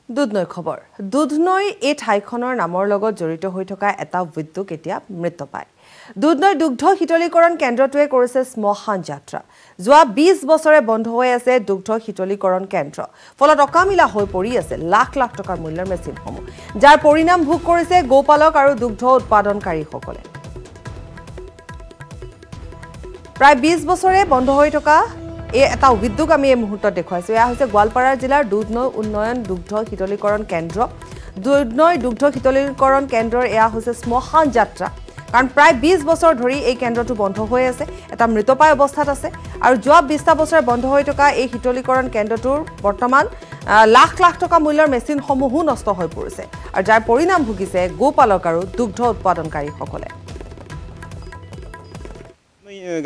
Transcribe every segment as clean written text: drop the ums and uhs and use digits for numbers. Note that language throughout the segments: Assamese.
দুধনৈ খবৰ দুধনৈ এই ঠাইখনৰ নামৰ লগত জড়িত হৈ থকা এটা উদ্যোগ এতিয়া মৃত্যু পায় দুধনৈ দুগ্ধ শীতলীকৰণ কেন্দ্ৰটোৱে কৰিছে শ্মশান যাত্ৰা যোৱা 20 বছৰে বন্ধ হৈ আছে দুগ্ধ শীতলীকৰণ কেন্দ্ৰ ফলত অকামিলা হৈ পৰি আছে লাখ লাখ টকাৰ মূল্যৰ মেচিনসমূহ যাৰ পৰিণাম ভোগ কৰিছে গোপালক আৰু দুগ্ধ উৎপাদনকাৰীসকলে প্ৰায় 20 বছৰে বন্ধ হৈ থকা এটা উদ্যোগ আমি এই মুহূৰ্তত দেখুৱাইছো এয়া হৈছে গোৱালপাৰা জিলাৰ দুধনৈ উন্নয়ন দুগ্ধ শীতলীকৰণ কেন্দ্ৰ দুধনৈ দুগ্ধ শীতলীকৰণ কেন্দ্ৰৰ এয়া হৈছে শ্মশান যাত্ৰা কাৰণ প্ৰায় 20 বছৰ ধৰি এই কেন্দ্ৰটো বন্ধ হৈ আছে এটা মৃতপায় অৱস্থাত আছে আৰু যোৱা 20টা বছৰ বন্ধ হৈ থকা এই শীতলীকৰণ কেন্দ্ৰটোৰ বৰ্তমান লাখ লাখ টকা মূল্যৰ মেচিনসমূহো নষ্ট হৈ পৰিছে আৰু যাৰ পৰিণাম ভুগিছে গোপালক আৰু দুগ্ধ উৎপাদনকাৰীসকলে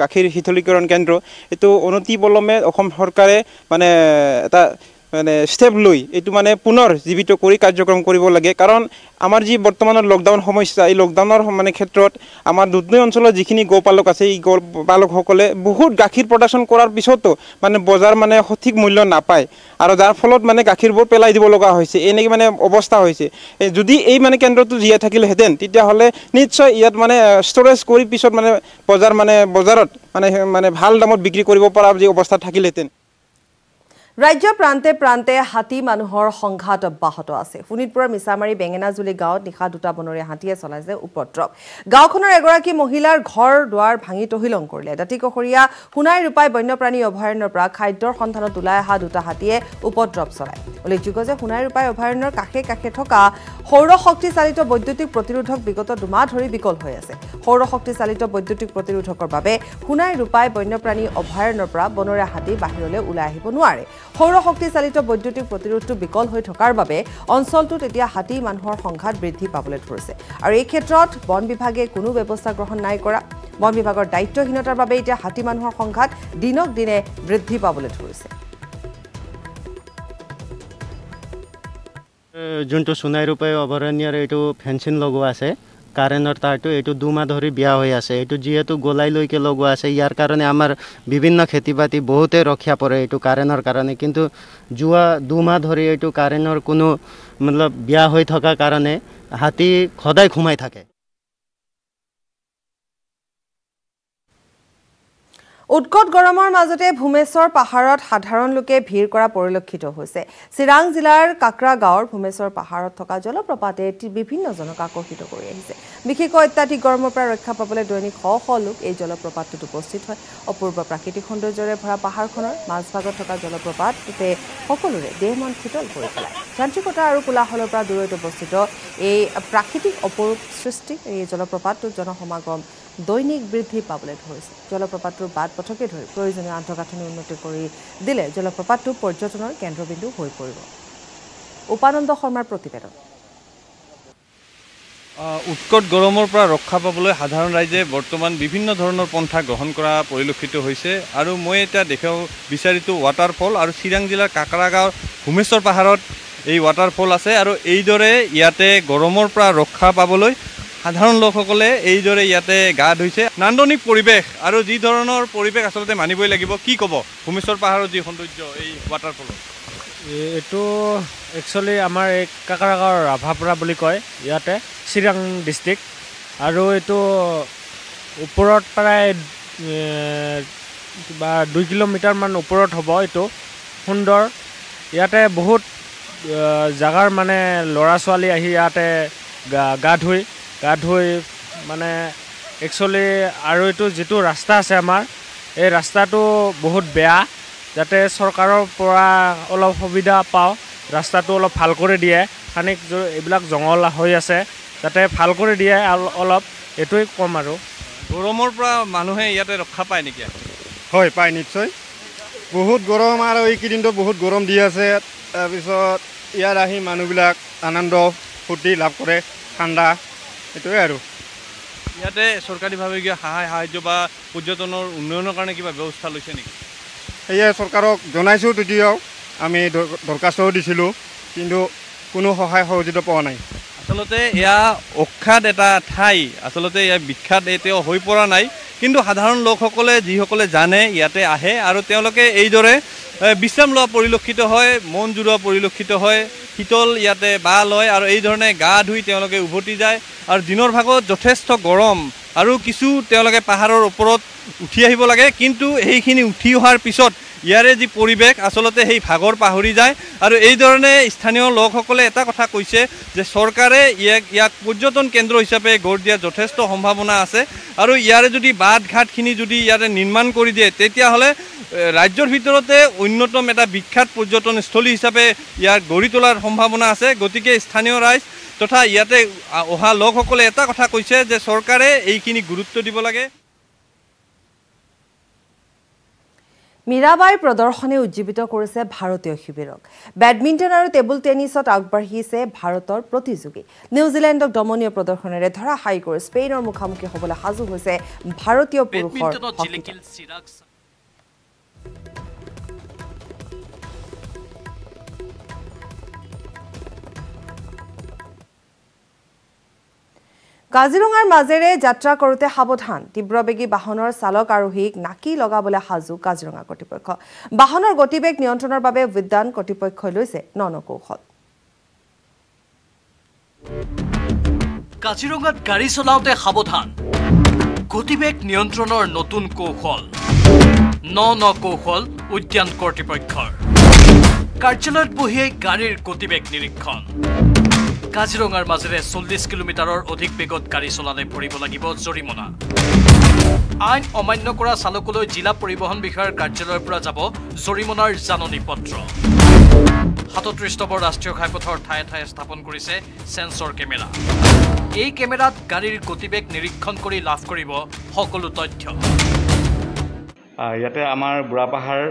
গাখীৰ শীতলীকৰণ কেন্দ্ৰ এটো অনতি বলমে অসম সৰকাৰে মানে এটা মানে স্টেপ লৈ এটো মানে পুনৰ জীবিত কৰি কাৰ্যক্ৰম কৰিব লাগে কাৰণ আমাৰ যি বৰ্তমানৰ লকডাউন সমস্যা এই লকডাউনৰ মানে ক্ষেত্ৰত আমাৰ দুধনৈ অঞ্চলৰ যিখিনি গোপালক আছে এই গোপালকসকলে বহুত গাখীৰ প্ৰডাকশন কৰাৰ পিছতো মানে বজাৰ মানে সঠিক মূল্য নাপায় আৰু যাৰ ফলত মানে গাখীৰবোৰ পেলাই দিব লগা হৈছে এনেকৈ মানে অৱস্থা হৈছে যদি এই মানে কেন্দ্ৰটো জীয়াই থাকিলে হেতেন তেতিয়া হলে নিশ্চয় ইয়াত মানে ষ্টৰেজ কৰি পিছত মানে বজাৰত মানে ভাল দামত বিক্ৰী কৰিব পৰা যি অৱস্থা থাকিলেহেঁতেন ৰাজ্য প্ৰান্তে প্ৰান্তে হাতী মানুহৰ সংঘাত অব্যাহত আছে ফুনিতপুৰৰ মিছামাৰী বেঙেনাজুলি গাঁৱত নিশা দুটা বনৰীয়া হাতীয়ে চলাইছে উপদ্ৰৱ গাঁওখনৰ এগৰাকী মহিলাৰ ঘৰ দুৱাৰ ভাঙি তহিলং কৰিলে দাঁতিকখৰীয়া সোণাই ৰূপাই বন্যপ্ৰাণী অভয়াৰণ্যৰ পৰা খাদ্যৰ সন্ধানত ওলাই অহা দুটা হাতীয়ে উপদ্ৰৱ চলায় উল্লেখযোগ্য যে সোণাই ৰূপাই অভয়াৰণ্যৰ কাষে কাষে থকা সৌৰ শক্তি চালিত বৈদ্যুতিক প্ৰতিৰোধক বিগত দুমাহ ধৰি বিকল হৈ আছে সৌৰ শক্তি চালিত বৈদ্যুতিক প্ৰতিৰোধকৰ বাবে সোণাই ৰূপাই বন্যপ্ৰাণী অভয়াৰণ্যৰ পৰা বনৰীয়া হাতী বাহিৰলৈ ওলাই আহিব নোৱাৰে সৌৰ শক্তি চালিত বৈদ্যুতিক প্ৰতিৰোধটো বিকল হৈ থকাৰ বাবে অঞ্চলটোত এতিয়া হাতী মানুহৰ সংঘাত বৃদ্ধি পাবলৈ ধৰিছে আৰু এই ক্ষেত্ৰত বন বিভাগে কোনো ব্যৱস্থা গ্ৰহণ নাই কৰা বন বিভাগৰ দায়িত্বহীনতাৰ বাবে এতিয়া হাতী মানুহৰ সংঘাত দিনক দিনে বৃদ্ধি পাবলৈ ধৰিছে যোনটো সোণাই ৰূপাই অভয়াৰণ্যৰ এইটো ফেন্সিং লগোৱা আছে কাৰেণ্টৰ তাৰটো এইটো দুমাহ ধৰি বিয়া হৈ আছে এইটো যিহেতু গলাই লৈকে লগোৱা আছে ইয়াৰ কাৰণে আমাৰ বিভিন্ন খেতি বাতি বহুতে ৰক্ষা পৰে এইটো কাৰেণ্টৰ কাৰণে কিন্তু যোৱা দুমাহ ধৰি এইটো কাৰেণ্টৰ কোনো মতলব বিয়া হৈ থকা কাৰণে হাতী সদায় ঘুমাই থাকে উৎকট গৰমৰ মাজতে ভূমেশ্বৰ পাহাৰত সাধাৰণ লোকে ভিৰ কৰা পৰিলক্ষিত হৈছে চিৰাং জিলাৰ কাকৰা গাঁৱৰ ভূমেশ্বৰ পাহাৰত থকা জলপ্ৰপাতে বিভিন্ন জনক আকৰ্ষিত কৰি আহিছে বিশেষকৈ অত্যাধিক গৰমৰ পৰা ৰক্ষা পাবলৈ দৈনিক শ শ লোক এই জলপ্ৰপাতটোত উপস্থিত হয় অপূৰ্ব প্ৰাকৃতিক সৌন্দৰ্যৰে ভৰা পাহাৰখনৰ মাজভাগত থকা জলপ্ৰপাতটোতে সকলোৰে দেহ মন শীতল কৰি পেলায় যান্ত্ৰিকতা আৰু কোলাহলৰ পৰা দূৰৈত অৱস্থিত এই প্ৰাকৃতিক অপৰূপ সৃষ্টি এই জলপ্ৰপাতটোত জনসমাগম দৈনিক বৃদ্ধি পাবলৈ ধৰিছে জলপ্ৰপাতটোৰ বাট পথকে ধৰি প্ৰয়োজনীয় আন্তঃগাঁথনি উন্নতি কৰি দিলে জলপ্ৰপাতটো পৰ্যটনৰ কেন্দ্ৰবিন্দু হৈ পৰিব উপানন্দ শৰ্মাৰ প্ৰতিবেদন উৎকট গৰমৰ পৰা ৰক্ষা পাবলৈ সাধাৰণ ৰাইজে বৰ্তমান বিভিন্ন ধৰণৰ পন্থা গ্ৰহণ কৰা পৰিলক্ষিত হৈছে আৰু মই এতিয়া দেখাব বিচাৰিছোঁ ৱাটাৰফল আৰু চিৰাং জিলাৰ কাকৰা গাঁৱৰ ভূমেশ্বৰ পাহাৰত এই ৱাটাৰফল আছে আৰু এইদৰে ইয়াতে গৰমৰ পৰা ৰক্ষা পাবলৈ সাধাৰণ লোকসকলে এইদৰে ইয়াতে গা ধুইছে নান্দনিক পৰিৱেশ আৰু যি ধৰণৰ পৰিৱেশ আচলতে মানিবই লাগিব কি ক'ব ভূমেশ্বৰ পাহাৰৰ যি সৌন্দৰ্য এই ৱাটাৰফলত এইটো একচুৱেলি আমাৰ এই কাকৰা গাঁৱৰ ৰাভাপুৰা বুলি কয় ইয়াতে চিৰাং ডিষ্ট্ৰিক্ট আৰু এইটো ওপৰত প্ৰায় কিবা 2 কিলোমিটাৰমান ওপৰত হ'ব এইটো সুন্দৰ ইয়াতে বহুত জাগাৰ মানে ল'ৰা ছোৱালী আহি ইয়াতে গা ধুই মানে একচুৱেলি আৰু এইটো যিটো ৰাস্তা আছে আমাৰ এই ৰাস্তাটো বহুত বেয়া যাতে চৰকাৰৰ পৰা অলপ সুবিধা পাওঁ ৰাস্তাটো অলপ ভাল কৰি দিয়ে খানিক এইবিলাক জংঘল হৈ আছে যাতে ভাল কৰি দিয়ে অলপ এইটোৱে কম আৰু গৰমৰ পৰা মানুহে ইয়াতে ৰক্ষা পায় নেকি হয় পায় নিশ্চয় বহুত গৰম আৰু এইকেইদিনটো বহুত গৰম দি আছে তাৰপিছত ইয়াত আহি মানুহবিলাক আনন্দ ফূৰ্তি লাভ কৰে ঠাণ্ডা এইটোৱে আৰু ইয়াতে চৰকাৰীভাৱে কিবা সাহায্য বা পৰ্যটনৰ উন্নয়নৰ কাৰণে কিবা ব্যৱস্থা লৈছে নেকি সেয়ে চৰকাৰক জনাইছোঁ তেতিয়াও আমি দৰখাস্তও দিছিলোঁ কিন্তু কোনো সহায় সহযোগিতা পোৱা নাই আচলতে এয়া অখ্যাত এটা ঠাই আচলতে ইয়াৰ বিখ্যাত এতিয়াও হৈ পৰা নাই কিন্তু সাধাৰণ লোকসকলে যিসকলে জানে ইয়াতে আহে আৰু তেওঁলোকে এইদৰে বিশ্ৰাম লোৱা পৰিলক্ষিত হয়, মন জুৰোৱা পৰিলক্ষিত হয়, শীতল ইয়াতে বাহ লয় আৰু এই ধৰণে গা ধুই তেওঁলোকে উভতি যায়। আৰু দিনৰ ভাগত যথেষ্ট গৰম আৰু কিছু তেওঁলোকে পাহাৰৰ ওপৰত উঠি আহিব লাগে, কিন্তু সেইখিনি উঠি অহাৰ পিছত ইয়াৰে যি পৰিৱেশ আচলতে সেই ভাগৰ পাহৰি যায়। আৰু এই ধৰণে স্থানীয় লোকসকলে এটা কথা কৈছে যে চৰকাৰে ইয়াক পৰ্যটন কেন্দ্ৰ হিচাপে গঢ় দিয়াৰ যথেষ্ট সম্ভাৱনা আছে আৰু ইয়াৰে যদি বাট ঘাটখিনি যদি ইয়াৰে নিৰ্মাণ কৰি দিয়ে তেতিয়াহ'লে ৰাজ্যৰ ভিতৰতে অন্যতম এটা বিখ্যাত পৰ্যটনস্থলী হিচাপে ইয়াক গঢ়ি তোলাৰ সম্ভাৱনা আছে। গতিকে স্থানীয় ৰাইজ তথা ইয়াতে অহা লোকসকলে এটা কথা কৈছে যে চৰকাৰে এইখিনি গুৰুত্ব দিব লাগে। মীৰাবাইৰ প্ৰদৰ্শনে উজ্জীৱিত কৰিছে ভাৰতীয় শিবিৰক। বেডমিণ্টন আৰু টেবুল টেনিছত আগবাঢ়িছে ভাৰতৰ প্ৰতিযোগী। নিউজিলেণ্ডক দমনীয় প্ৰদৰ্শনেৰে ধৰাশায়ী কৰি স্পেইনৰ মুখামুখি হ'বলৈ সাজু হৈছে ভাৰতীয় পুৰুষৰ কাজিৰঙাৰ মাজেৰে যাত্ৰা কৰোঁতে সাৱধান, তীব্ৰবেগী বাহনৰ চালক আৰোহীক নাকি লগাবলৈ সাজু কাজিৰঙা কৰ্তৃপক্ষ। বাহনৰ গতিবেগ নিয়ন্ত্ৰণৰ বাবে বিদ্যান কৰ্তৃপক্ষই লৈছে কৌশল। কাজিৰঙাত গাড়ী চলাওঁতে সাৱধান, গতিবেগ নিয়ন্ত্ৰণৰ নতুন কৌশল। কৌশল উদ্যান কৰ্তৃপক্ষৰ কাৰ্যালয়ত বহিয়েই গাড়ীৰ গতিবেগ নিৰীক্ষণ। কাজিৰঙাৰ মাজেৰে 40 কিলোমিটাৰৰ অধিক বেগত গাড়ী চলালে ভৰিব লাগিব জৰিমনা। আইন অমান্য কৰা চালকলৈ জিলা পৰিবহণ বিষয়াৰ কাৰ্যালয়ৰ পৰা যাব জৰিমনাৰ জাননী পত্ৰ। 37 নম্বৰ ৰাষ্ট্ৰীয় ঘাইপথৰ ঠায়ে ঠায়ে স্থাপন কৰিছে সেন্সৰ কেমেৰা। এই কেমেৰাত গাড়ীৰ গতিবেগ নিৰীক্ষণ কৰি লাভ কৰিব সকলো তথ্য। ইয়াতে আমাৰ বুঢ়াপাহাৰ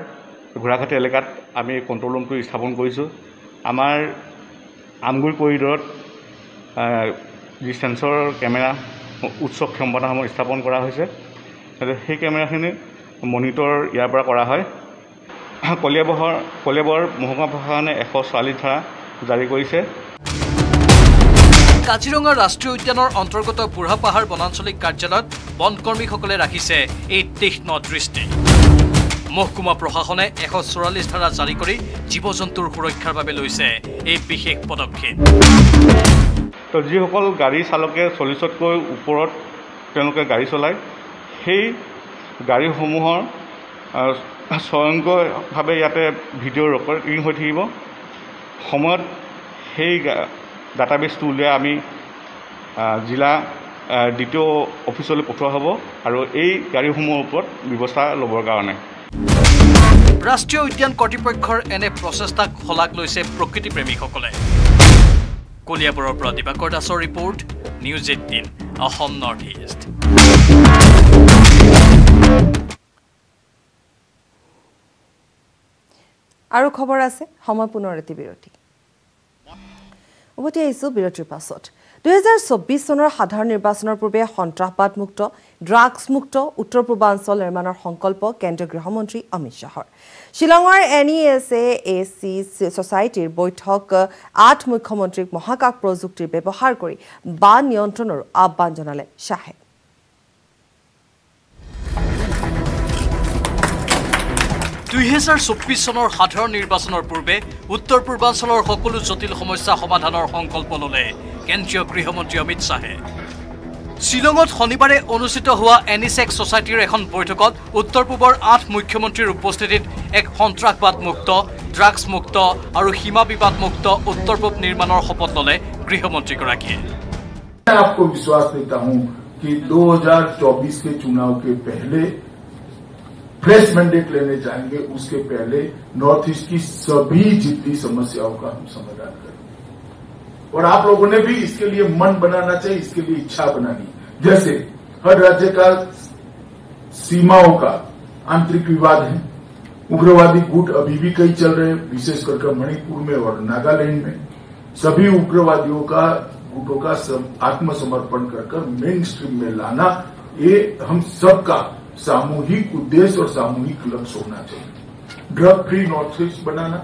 ঘোঁৰাঘাটি এলেকাত আমি কণ্ট্ৰল ৰুমটো স্থাপন কৰিছোঁ। আমাৰ আমগুৰি কৰিডৰত যি সেন্সৰ কেমেৰা উচ্চ ক্ষমতাসমূহ স্থাপন কৰা হৈছে, সেই কেমেৰাখিনি মনিটৰ ইয়াৰ পৰা কৰা হয়। কলিয়াবৰ মহকুমা প্ৰশাসনে 144 ধাৰা জাৰি কৰিছে। কাজিৰঙা ৰাষ্ট্ৰীয় উদ্যানৰ অন্তৰ্গত বুঢ়াপাহাৰ বনাঞ্চলিক কাৰ্যালয়ত বনকৰ্মীসকলে ৰাখিছে এই তীক্ষ্ণ দৃষ্টি। মহকুমা প্ৰশাসনে 144 ধাৰা জাৰি কৰি জীৱ জন্তুৰ সুৰক্ষাৰ বাবে লৈছে এই বিশেষ পদক্ষেপ। তো যিসকল গাড়ী চালকে 40তকৈ ওপৰত তেওঁলোকে গাড়ী চলায়, সেই গাড়ীসমূহৰ স্বয়ংক্ৰিয়ভাৱে ইয়াতে ভিডিঅ' ৰেকৰ্ডিং হৈ থাকিব। সময়ত সেই ডাটাবেছটো উলিয়াই আমি জিলা দ্বিতীয় অফিচলৈ পঠোৱা হ'ব আৰু এই গাড়ীসমূহৰ ওপৰত ব্যৱস্থা ল'বৰ কাৰণে। ৰাষ্ট্ৰীয় উদ্যান কৰ্তৃপক্ষৰ এনে প্ৰচেষ্টাক শলাগ লৈছে প্ৰকৃতিপ্ৰেমীসকলে। কলিয়াবৰৰ পৰা দিবাকৰ দাসৰ report, news 18 Assam north east. আৰু খবৰ আছে, সময় পুনৰ এটি বিৰতি। উভতি আহিছোঁ বিৰতিৰ পাছত। 2024 চনৰ সাধাৰণ নিৰ্বাচনৰ পূৰ্বে সন্ত্ৰাসবাদমুক্ত, ড্ৰাগছমুক্ত উত্তৰ পূৰ্বাঞ্চল নিৰ্মাণৰ সংকল্প কেন্দ্ৰীয় গৃহমন্ত্ৰী অমিত শ্বাহৰ। শ্বিলঙৰ NESAAC ছ'চাইটিৰ বৈঠক 8 মুখ্যমন্ত্ৰীক মহাকাশ প্ৰযুক্তিৰ ব্যৱহাৰ কৰি বান নিয়ন্ত্ৰণৰো আহ্বান জনালে শ্বাহে। 2024 চনৰ সাধাৰণ নিৰ্বাচনৰ পূৰ্বে উত্তৰ পূৰ্বাঞ্চলৰ সকলো জটিল সমস্যা সমাধানৰ সংকল্প ল'লে কেন্দ্ৰীয় গৃহমন্ত্ৰী অমিত শ্বাহে। শ্বিলঙত শনিবাৰে অনুষ্ঠিত হোৱা NESAAC ছ'চাইটিৰ এখন বৈঠকত উত্তৰ পূবৰ 8 মুখ্যমন্ত্ৰীৰ উপস্থিতিত এক সন্ত্ৰাসবাদমুক্ত, ড্ৰাগছমুক্ত আৰু সীমা বিবাদমুক্ত উত্তৰ পূব নিৰ্মাণৰ শপত ল'লে গৃহমন্ত্ৰীগৰাকীয়ে। आपको विश्वास देता हूं कि 2024 के चुनाव के पहले फ्रेश मैंडेट लेने जाएंगे, उसके पहले नॉर्थ ईस्ट की सभी जितनी समस्याओं का हम समाधान करेंगे। और आप लोगों ने भी इसके लिए मन बनाना चाहिए, इसके लिए इच्छा बनानी। जैसे हर राज्य का सीमाओं का आंतरिक विवाद है, उग्रवादी गुट अभी भी कई चल रहे हैं, विशेषकर मणिपुर में और नागालैंड में। सभी उग्रवादियों का गुटों का आत्मसमर्पण कर मेन स्ट्रीम में लाना, ये हम सबका सामूहिक उद्देश्य और सामूहिक लक्ष्य होना चाहिए। ड्रग फ्री नॉर्थ ईस्ट बनाना,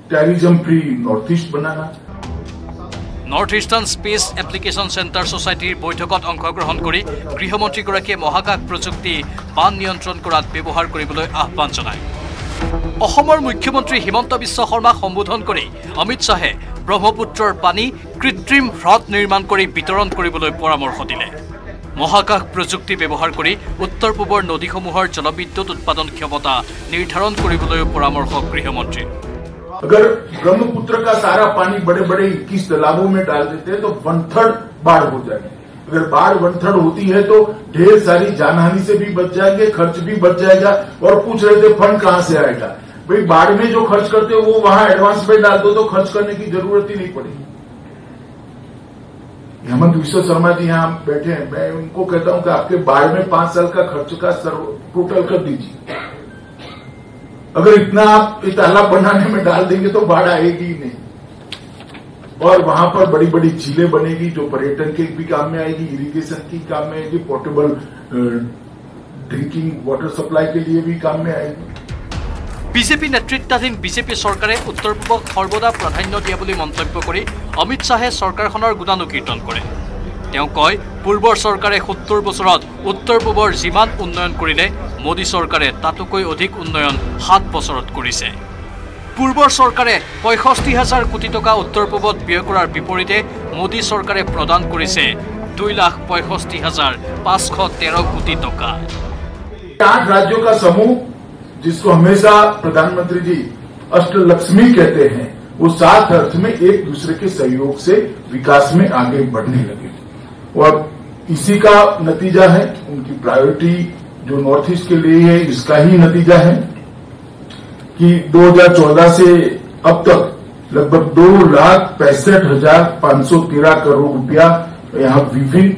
टेररिज्म फ्री नॉर्थ ईस्ट बनाना। North Eastern Space Application Centre ছ'চাইটিৰ বৈঠকত অংশগ্ৰহণ কৰি গৃহমন্ত্ৰীগৰাকীয়ে মহাকাশ প্ৰযুক্তি বান নিয়ন্ত্ৰণ কৰাত ব্যৱহাৰ কৰিবলৈ আহ্বান জনায়। অসমৰ মুখ্যমন্ত্ৰী হিমন্ত বিশ্ব শৰ্মাক সম্বোধন কৰি অমিত শ্বাহে ব্ৰহ্মপুত্ৰৰ পানী কৃত্ৰিম হ্ৰদ নিৰ্মাণ কৰি বিতৰণ কৰিবলৈ পৰামৰ্শ দিলে। মহাকাশ প্ৰযুক্তি ব্যৱহাৰ কৰি উত্তৰ পূবৰ নদীসমূহৰ জলবিদ্যুৎ উৎপাদন ক্ষমতা নিৰ্ধাৰণ কৰিবলৈও পৰামৰ্শ গৃহমন্ত্ৰীৰ। अगर ब्रह्मपुत्र का सारा पानी बड़े बड़े 21 तालाबों में डाल देते हैं तो 1/3 बाढ़ हो जाएगी। अगर बाढ़ 1/3 होती है तो ढेर सारी जानहानि से भी बच जाएंगे, खर्च भी बच जाएगा। और पूछ रहे थे फंड कहां से आएगा? भाई बाढ़ में जो खर्च करते हो वो वहां एडवांस में डाल दो तो खर्च करने की जरूरत ही नहीं पड़ेगी। हेमंत विश्व शर्मा जी यहां बैठे हैं, मैं उनको कहता हूं कि आपके बाढ़ में 5 साल का खर्च का टोटल कर दीजिए। अगर इतना आप तालाब बनाने में डाल देंगे तो बाढ़ आएगी ही नहीं। और वहां पर बड़ी बड़ी झीलें बनेगी जो पर्यटन के भी काम में आएगी, इरिगेशन की काम में आएगी, पोर्टेबल ड्रिंकिंग वाटर सप्लाई के लिए भी काम में आएगी। বিজেপি নেতৃত্বাধীন বিজেপি চৰকাৰে উত্তৰ পূবক সৰ্বদা প্ৰাধান্য দিয়া বুলি মন্তব্য কৰি অমিত শ্বাহে চৰকাৰখনৰ গুণানুকীৰ্তন কৰে। তেওঁ কয় পূৰ্বৰ চৰকাৰে ৭০ বছৰত উত্তৰ পূবৰ যিমান উন্নয়ন কৰিলে মোদী চৰকাৰে তাতকৈ অধিক উন্নয়ন ৭ বছৰত কৰিছে। পূৰ্বৰ চৰকাৰে ৬৫,০০০ কোটি টকা উত্তৰ পূবত ব্যয় কৰাৰ বিপৰীতে মোদী চৰকাৰে প্ৰদান কৰিছে 2,৬৫,৫১৩ কোটি টকা। 8 राज्यों का समूह जिसको हमेशा प्रधानमंत्री जी अष्टलक्ष्मी कहते हैं, वो 7 अर्थ में एक दूसरे के सहयोग से विकास में आगे बढ़ने लगे। और इसी का नतीजा है उनकी प्रायोरिटी जो नॉर्थ ईस्ट के लिए है, इसका ही नतीजा है कि 2014 से अब तक लगभग 2,65,513 करोड़ रुपया यहाँ विभिन्न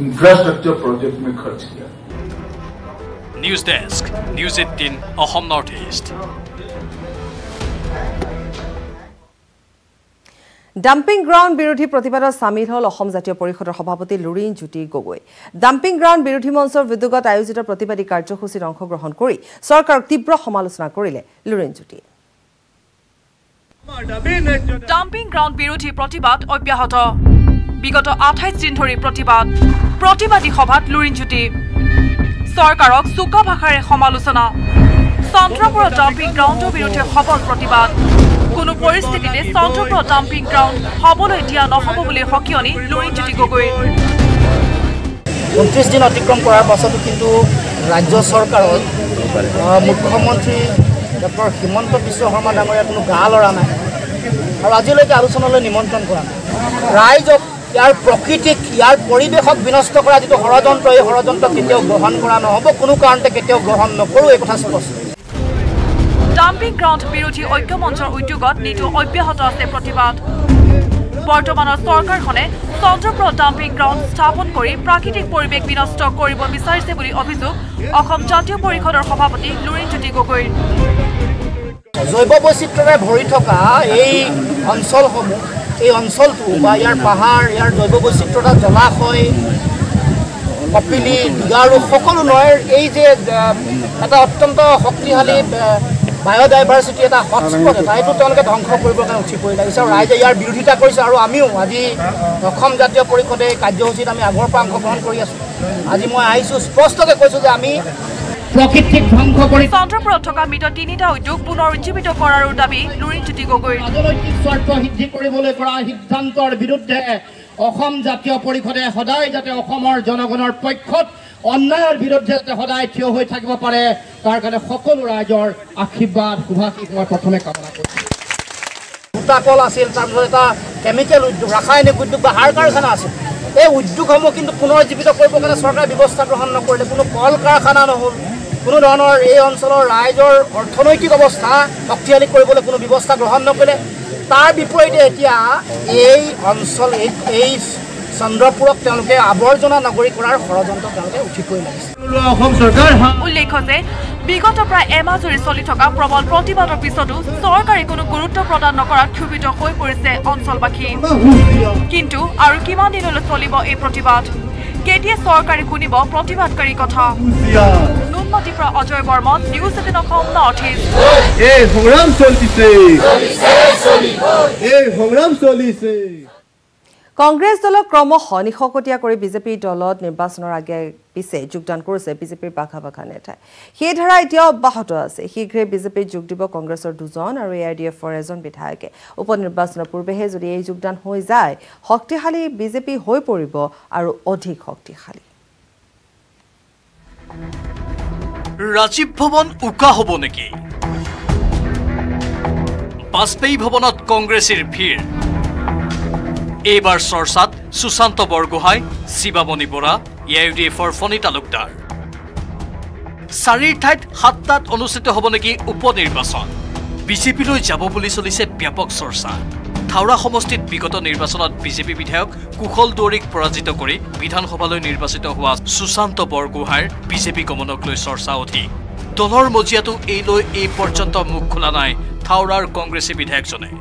इंफ्रास्ट्रक्चर प्रोजेक्ट में खर्च किया। News desk, news 18 Assam north east. Dumping ground বিৰোধী প্ৰতিবাদত সামিল হল অসম জাতীয় পৰিষদৰ সভাপতি লুৰিণজ্যোতি গগৈ। ডাম্পিং গ্ৰাউণ্ড বিৰোধী মঞ্চৰ উদ্যোগত আয়োজিত প্ৰতিবাদী কাৰ্যসূচীত অংশগ্ৰহণ কৰি চৰকাৰক তীব্ৰ সমালোচনা কৰিলে লুৰিণজ্যোতি। ডাম্পিং গ্ৰাউণ্ড বিৰোধী প্ৰতিবাদ অব্যাহত। বিগত 28 দিন ধৰি প্ৰতিবাদী সভাত লুৰিণজ্যোতি চৰকাৰক চোকা ভাষাৰে সমালোচনা। চন্দ্ৰপুৰ ডাম্পিং গ্ৰাউণ্ডৰ বিৰুদ্ধে সবল প্ৰতিবাদ। কোনো পৰিস্থিতিতে চন্দ্ৰপুৰ ডাম্পিং গ্ৰাউণ্ড হবলৈ দিয়া নহব বুলি সকিয়নি লুৰিণজ্যোতি গগৈ। 29 দিন অতিক্ৰম কৰাৰ পাছতো কিন্তু ৰাজ্য চৰকাৰৰ মুখ্যমন্ত্ৰী ডক্টৰ হিমন্ত বিশ্ব শৰ্মা ডাঙৰীয়া কোনো গা লৰা নাই আৰু আজিলৈকে আলোচনালৈ নিমন্ত্ৰণ কৰা নাই। ৰাইজক ইয়াৰ প্ৰকৃতিক ইয়াৰ পৰিৱেশক বিনষ্ট কৰা যিটো ষড়যন্ত্ৰ, এই ষড়যন্ত্ৰ কেতিয়াও গ্ৰহণ কৰা নহ'ব, কোনো কাৰণতে কেতিয়াও গ্ৰহণ নকৰোঁ, এই কথা স্পষ্ট। ডাম্পিং গ্ৰাউণ্ড বিৰোধী ঐক্য মঞ্চৰ উদ্যোগত নিতৌ অব্যাহত আছে প্ৰতিবাদ। বৰ্তমানৰ চৰকাৰখনে চন্দ্ৰপুৰ ডাম্পিং গ্ৰাউণ্ড স্থাপন কৰি প্ৰাকৃতিক পৰিৱেশ বিনষ্ট কৰিব বিচাৰিছে বুলি অভিযোগ অসম জাতীয় পৰিষদৰ সভাপতি লুৰিণজ্যোতি গগৈৰ। জৈৱ বৈচিত্ৰ্যৰে ভৰি থকা এই অঞ্চলসমূহ, এই অঞ্চলটো বা ইয়াৰ পাহাৰ, ইয়াৰ জৈৱ বৈচিত্ৰ্যতা, জলাশয়, কপিলি, দিগাৰু সকলো নৈৰ এই যে এটা অত্যন্ত শক্তিশালী বায়'ডাইভাৰ্চিটি এটা হটস্পট এটা, এইটো তেওঁলোকে ধ্বংস কৰিবৰ কাৰণে উঠি পৰি লাগিছে আৰু ৰাইজে ইয়াৰ বিৰোধিতা কৰিছে। আৰু আমিও আজি অসম জাতীয় পৰিষদে কাৰ্যসূচীত আমি আগৰ পৰা অংশগ্ৰহণ কৰি আছোঁ। আজি মই আহিছোঁ স্পষ্টকৈ কৈছোঁ যে আমি প্ৰকৃতিক ধ্বংস কৰি চন্দ্ৰপুৰত থকা মৃত 3টা উদ্যোগ পুনৰ উজ্জীৱিত কৰাৰো দাবী লুৰিণজ্যোতি গগৈৰ। ৰাজনৈতিক স্বাৰ্থ সিদ্ধি কৰিবলৈ কৰা সিদ্ধান্তৰ বিৰুদ্ধে অসম জাতীয় পৰিষদে সদায় যাতে অসমৰ জনগণৰ পক্ষত, অন্যায়ৰ বিৰুদ্ধে যাতে সদায় থিয় হৈ থাকিব পাৰে, তাৰ কাৰণে সকলো ৰাইজৰ আশীৰ্বাদ শুভাশীষ মই প্ৰথমে কামনা কৰিছোঁ। ভূটাকল আছিল, তাৰপিছত এটা কেমিকেল উদ্যোগ, ৰাসায়নিক উদ্যোগ বা সাৰ কাৰখানা আছিল। এই উদ্যোগসমূহ কিন্তু পুনৰুজ্জীৱিত কৰিবৰ কাৰণে চৰকাৰে ব্যৱস্থা গ্ৰহণ নকৰিলে। কোনো কল কাৰখানা নহ'ল, কোনো ধৰণৰ এই অঞ্চলৰ ৰাইজৰ অৰ্থনৈতিক অৱস্থা শক্তিশালী কৰিবলৈ কোনো ব্যৱস্থা গ্ৰহণ নকৰিলে। তাৰ বিপৰীতে এতিয়া এই অঞ্চল, এই চন্দ্ৰপুৰক তেওঁলোকে আৱৰ্জনা নগৰী কৰাৰ ষড়যন্ত্ৰ তেওঁলোকে উঠি পৰি লাগিছে। উল্লেখ্য যে বিগত প্ৰায় এমাহ জুৰি চলি থকা প্ৰবল প্ৰতিবাদৰ পিছতো চৰকাৰে কোনো গুৰুত্ব প্ৰদান নকৰাত ক্ষোভিত হৈ পৰিছে অঞ্চলবাসী। কিন্তু আৰু কিমান দিনলৈ চলিব এই প্ৰতিবাদ? কেতিয়া চৰকাৰে শুনিব প্ৰতিবাদকাৰীৰ কথা? নুনমাটিৰ পৰা Ajay Barman, news 18 Assam north east. Congress দলক ক্ৰমশঃ নিশকটীয়া কৰি বিজেপিৰ দলত নিৰ্বাচনৰ আগে পিছে যোগদান কৰিছে বিজেপিৰ বাঘা বাঘা নেতাই সেই ধাৰা এতিয়া অব্যাহত আছে শীঘ্ৰে বিজেপিৰ যোগ দিব কংগ্ৰেছৰ 2জন আৰু এআইডিএফৰ 1জন বিধায়কে উপনিৰ্বাচনৰ পূৰ্বেহে যদি এই যোগদান হৈ যায় শক্তিশালী বিজেপি হৈ পৰিব আৰু অধিক শক্তিশালী ৰাজীৱ ভৱন উকা হ'ব নেকি বাজপেয়ী ভৱনত কংগ্ৰেছৰ ভিৰ এইবাৰ চৰ্চাত সুশান্ত বৰগোহাঁই শিৱামণি বৰা এআইডিএফৰ ফণী তালুকদাৰ 4ৰ ঠাইত 7টাত অনুষ্ঠিত হ'ব নেকি উপনিৰ্বাচন বিজেপিলৈ যাব বুলি চলিছে ব্যাপক চৰ্চা থাওৰা সমষ্টিত বিগত নিৰ্বাচনত বিজেপি বিধায়ক কুশল দুৱৰীক পৰাজিত কৰি বিধানসভালৈ নিৰ্বাচিত হোৱা সুশান্ত বৰগোহাঁইৰ বিজেপি গমনক লৈ চৰ্চা অধিক দলৰ মজিয়াটো এই পৰ্যন্ত মুখ খোলা নাই থাওৰাৰ কংগ্ৰেছী বিধায়কজনে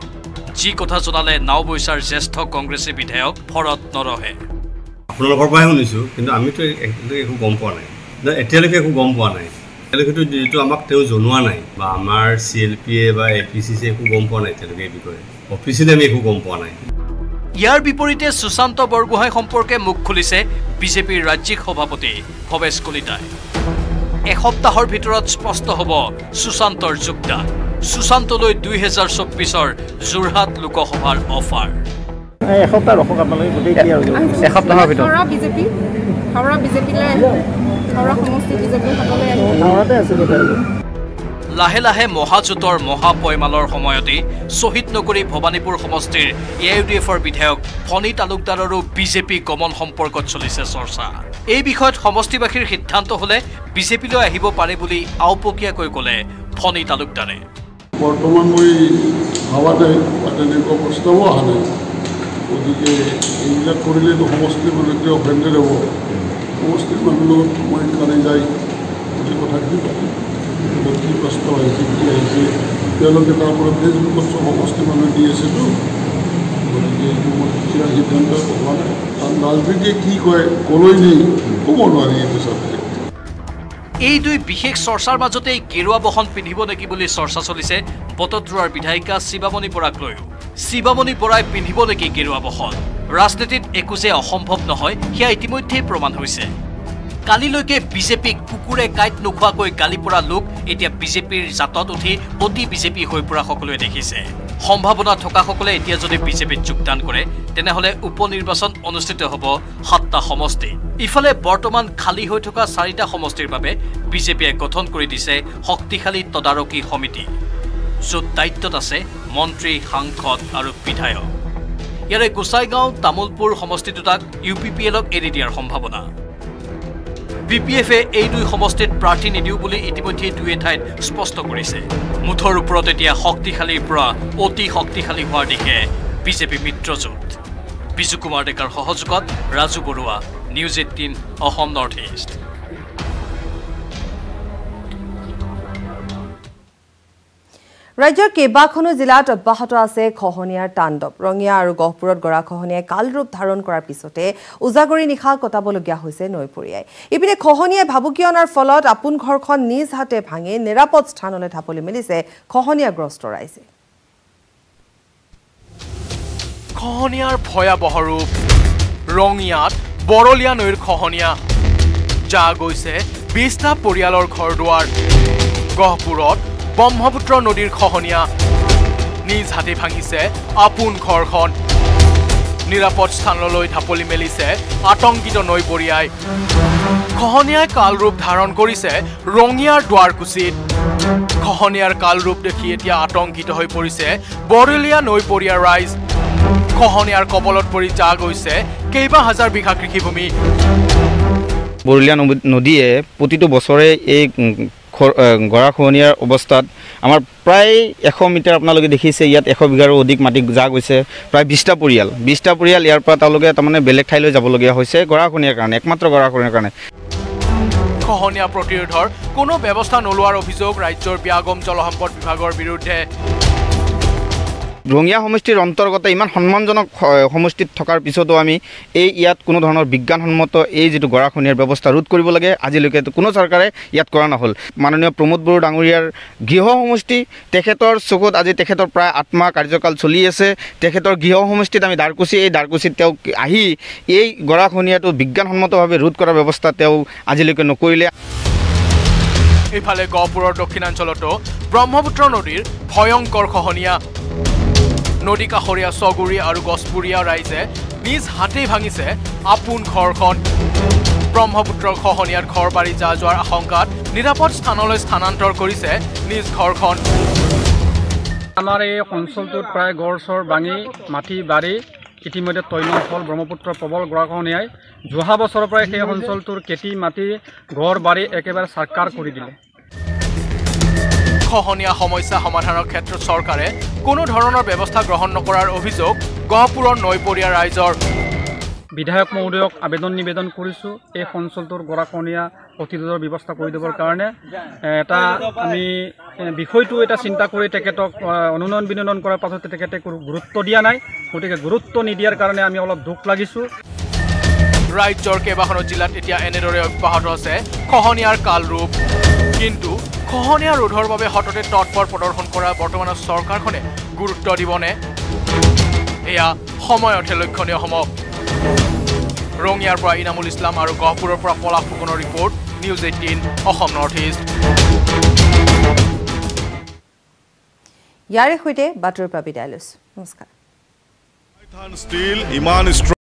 যি কথা জনালে নাওবৈচাৰ জ্যেষ্ঠ কংগ্ৰেছী বিধায়ক ভৰত নৰহে আপোনালোকৰ পৰাই শুনিছোঁ কিন্তু আমিতো একো গম পোৱা নাই এতিয়ালৈকে একো গম পোৱা নাই এতিয়ালৈকেতো যিটো আমাক তেওঁ জনোৱা নাই বা আমাৰ CLPA বা APCC একো গম পোৱা নাই এতিয়ালৈকে এই বিষয়ে অফিচিয়েলি আমি একো গম পোৱা নাই ইয়াৰ বিপৰীতে সুশান্ত বৰগোহাঁই সম্পৰ্কে মুখ খুলিছে বিজেপিৰ ৰাজ্যিক সভাপতি ভৱেশ কলিতাই এসপ্তাহৰ ভিতৰত স্পষ্ট হ'ব সুশান্তৰ যোগদান সুশান্তলৈ 2024ৰ যোৰহাট লোকসভাৰ অফাৰ এসপ্তাহ ৰখক আপোনালোকে গোটেই কি আৰু এসপ্তাহৰ ভিতৰত হাওৰা বিজেপিলৈ হাওৰা সমষ্টি বিজেপি সকলে হাওৰাতে আছে লাহে লাহে মহাজোঁটৰ মহাপয়মালৰ সময়তে শ্বহীদ নগৰী ভৱানীপুৰ সমষ্টিৰ এআইডিএফৰ বিধায়ক ফণী তালুকদাৰৰো বিজেপি গমন সম্পৰ্কত চলিছে চৰ্চা এই বিষয়ত সমষ্টিবাসীৰ সিদ্ধান্ত হ'লে বিজেপিলৈ আহিব পাৰে বুলি আওপকীয়াকৈ ক'লে ফণী তালুকদাৰে বৰ্তমান মই ভাবা নাই বা তেনেকুৱা প্ৰস্তাৱো অহা নাই গতিকে এইবিলাক কৰিলেতো সমষ্টিৰ মানুহকে অফেণ্ডেড হ'ব সমষ্টিৰ মানুহৰ লগত মই কাৰণে যাই গোটেই কথাখিনি পাতিম কি প্ৰশ্ন আহিছে কি আহিছে তেওঁলোকে তাৰ পৰা ফেচবুকত চব সমষ্টিৰ মানুহে দি আছেতো গতিকে এইটো মই এতিয়া সিদ্ধান্ত হোৱা নাই কাৰণ ৰাজনীতিয়ে কি কয় ক'লৈ নি ক'ব নোৱাৰি এইটো চাবজেক্ট এই দুই বিশেষ চৰ্চাৰ মাজতেই গেৰুৱা বহন পিন্ধিব নেকি বুলি চৰ্চা চলিছে বটদ্ৰৱাৰ বিধায়িকা শিৱামণি বৰাক লৈও শিৱামণি বৰাই পিন্ধিব নেকি গেৰুৱা বহন ৰাজনীতিত একো যে অসম্ভৱ নহয় সেয়া ইতিমধ্যেই প্ৰমাণ হৈছে কালিলৈকে বিজেপিক কুকুৰে কাইট নোখোৱাকৈ গালি পৰা লোক এতিয়া বিজেপিৰ জাতত উঠি অতি বিজেপি হৈ পৰা সকলোৱে দেখিছে সম্ভাৱনা থকা সকলে এতিয়া যদি বিজেপিত যোগদান কৰে তেনেহলে উপনিৰ্বাচন অনুষ্ঠিত হ'ব 7টা সমষ্টি ইফালে বৰ্তমান খালী হৈ থকা 4টা সমষ্টিৰ বাবে বিজেপিয়ে গঠন কৰি দিছে শক্তিশালী তদাৰকী সমিতি য'ত দায়িত্বত আছে মন্ত্ৰী সাংসদ আৰু বিধায়ক ইয়াৰে গোসাইগাঁও তামুলপুৰ সমষ্টি দুটাক UPPLক এৰি দিয়াৰ সম্ভাৱনা বিপিএফে এই দুই সমষ্টিত প্ৰাৰ্থী নিদিও বুলি ইতিমধ্যে দুই ঠাইত স্পষ্ট কৰিছে মুঠৰ ওপৰত এতিয়া শক্তিশালীৰ পৰা অতি শক্তিশালী হোৱাৰ দিশে বিজেপি মিত্ৰজোঁট বিজু কুমাৰ ডেকাৰ সহযোগত Raju Baruah news 18 Assam north east ৰাজ্যৰ কেইবাখনো জিলাত অব্যাহত আছে খহনীয়াৰ তাণ্ডৱ ৰঙিয়া আৰু গহপুৰত গৰাখহনীয়াই কালৰূপ ধাৰণ কৰাৰ পিছতে উজাগৰি নিশা কটাবলগীয়া হৈছে নৈপৰীয়াই ইপিনে খহনীয়াই ভাবুকি অনাৰ ফলত আপোন ঘৰখন নিজ হাতে ভাঙি নিৰাপদ স্থানলৈ ঢাপলি মেলিছে খহনীয়াগ্ৰস্ত ৰাইজে খহনীয়াৰ ভয়াবহ ৰূপ ৰঙিয়াত বৰলীয়া নৈৰ খহনীয়া যা গৈছে 20টা পৰিয়ালৰ ঘৰ-দুৱাৰ গহপুৰত ব্ৰহ্মপুত্ৰ নদীৰ খহনীয়া নিজ হাতে ভাঙিছে আপোন ঘৰখন নিৰাপদ স্থানলৈ ঢাপলি মেলিছে আতংকিত নৈপৰীয়াই খহনীয়াই কালৰূপ ধাৰণ কৰিছে ৰঙিয়াৰ দুৱাৰকুছিত খহনীয়াৰ কালৰূপ দেখি এতিয়া আতংকিত হৈ পৰিছে বৰলীয়া নৈপৰীয়াৰ ৰাইজ খহনীয়াৰ কবলত পৰি যা গৈছে কেইবা হাজাৰ বিঘা কৃষিভূমি বৰলীয়া নদীয়ে প্ৰতিটো বছৰে এই গৰাখহনীয়াৰ অৱস্থাত আমাৰ প্ৰায় 100 মিটাৰ আপোনালোকে দেখিছে ইয়াত 100 বিঘাৰো অধিক মাটি যা গৈছে প্ৰায় 20টা পৰিয়াল ইয়াৰ পৰা তেওঁলোকে তাৰমানে বেলেগ ঠাইলৈ যাবলগীয়া হৈছে গৰাখহনীয়াৰ কাৰণে একমাত্ৰ গৰাখহনীয়াৰ কাৰণে খহনীয়া প্ৰতিৰোধৰ কোনো ব্যৱস্থা নলোৱাৰ অভিযোগ ৰাজ্যৰ ব্যাগম জলসম্পদ বিভাগৰ বিৰুদ্ধে ৰঙিয়া সমষ্টিৰ অন্তৰ্গত ইমান সন্মানজনক সমষ্টিত থকাৰ পিছতো আমি ইয়াত কোনো ধৰণৰ বিজ্ঞানসন্মত এই যিটো গৰাখহনীয়াৰ ব্যৱস্থা ৰোধ কৰিব লাগে আজিলৈকে কোনো চৰকাৰে ইয়াত কৰা নহ'ল। মাননীয় প্ৰমোদ বড়ো ডাঙৰীয়াৰ গৃহ সমষ্টি তেখেতৰ চকুত আজি তেখেতৰ প্ৰায় 8 মাহ কাৰ্যকাল চলি আছে। তেখেতৰ গৃহ সমষ্টিত আমি দাৰকুচি এই দাৰকুচিত তেওঁ আহি এই গৰাখহনীয়াটো বিজ্ঞানসন্মতভাৱে ৰোধ কৰাৰ ব্যৱস্থা তেওঁ আজিলৈকে নকৰিলে। ইফালে গহপুৰৰ দক্ষিণাঞ্চলতো ব্ৰহ্মপুত্ৰ নদীৰ ভয়ংকৰ খহনীয়া। নদী কাষৰীয়া চগুৰি আৰু গছপুৰীয়া ৰাইজে নিজ হাতেই ভাঙিছে আপোন ঘৰখন। ব্ৰহ্মপুত্ৰৰ খহনীয়াত ঘৰ বাৰী যা যোৱাৰ আশংকাত নিৰাপদ স্থানলৈ স্থানান্তৰ কৰিছে নিজ ঘৰখন। আমাৰ এই অঞ্চলটোত প্ৰায় গড় চৰ ভাঙি মাটি বাৰী ইতিমধ্যে তৈল হ'ল ব্ৰহ্মপুত্ৰৰ প্ৰবল গৰাখহনীয়াই যোৱা বছৰৰ পৰাই সেই অঞ্চলটোৰ খেতি মাটি ঘৰ বাৰী একেবাৰে চাৰকাৰ কৰি দিলে। খহনীয়া সমস্যা সমাধানৰ ক্ষেত্ৰত চৰকাৰে কোনো ধৰণৰ ব্যৱস্থা গ্ৰহণ নকৰাৰ অভিযোগ গহপুৰৰ নৈপৰীয়া ৰাইজৰ। বিধায়ক মহোদয়ক নিবেদন কৰিছোঁ এই অঞ্চলটোৰ গৰাখহনীয়া প্ৰতিৰোধৰ ব্যৱস্থা কৰি দিবৰ কাৰণে এটা আমি বিষয়টো এটা চিন্তা কৰি তেখেতক অনুনয়ন বিনয়ন কৰাৰ পাছতে তেখেতে গুৰুত্ব দিয়া নাই। গতিকে গুৰুত্ব নিদিয়াৰ কাৰণে আমি অলপ দুখ লাগিছোঁ। ৰাজ্যৰ কেইবাখনো জিলাত এতিয়া এনেদৰে অব্যাহত আছে খহনীয়াৰ কালৰূপ। কিন্তু খহনীয়া ৰোধৰ বাবে সততে তৎপৰ প্ৰদৰ্শন কৰা বৰ্তমানৰ চৰকাৰখনে গুৰুত্ব দিবনে? এয়া সময়তহে লক্ষণীয় হ'ব। ৰঙিয়াৰ পৰা ইনামুল ইছলাম আৰু গহপুৰৰ পৰা পলাশ ফুকনৰ report, news 18 Assam north east. ইয়াৰে সৈতে বাতৰিৰ পৰা বিদায় লৈছোঁ। নমস্কাৰ।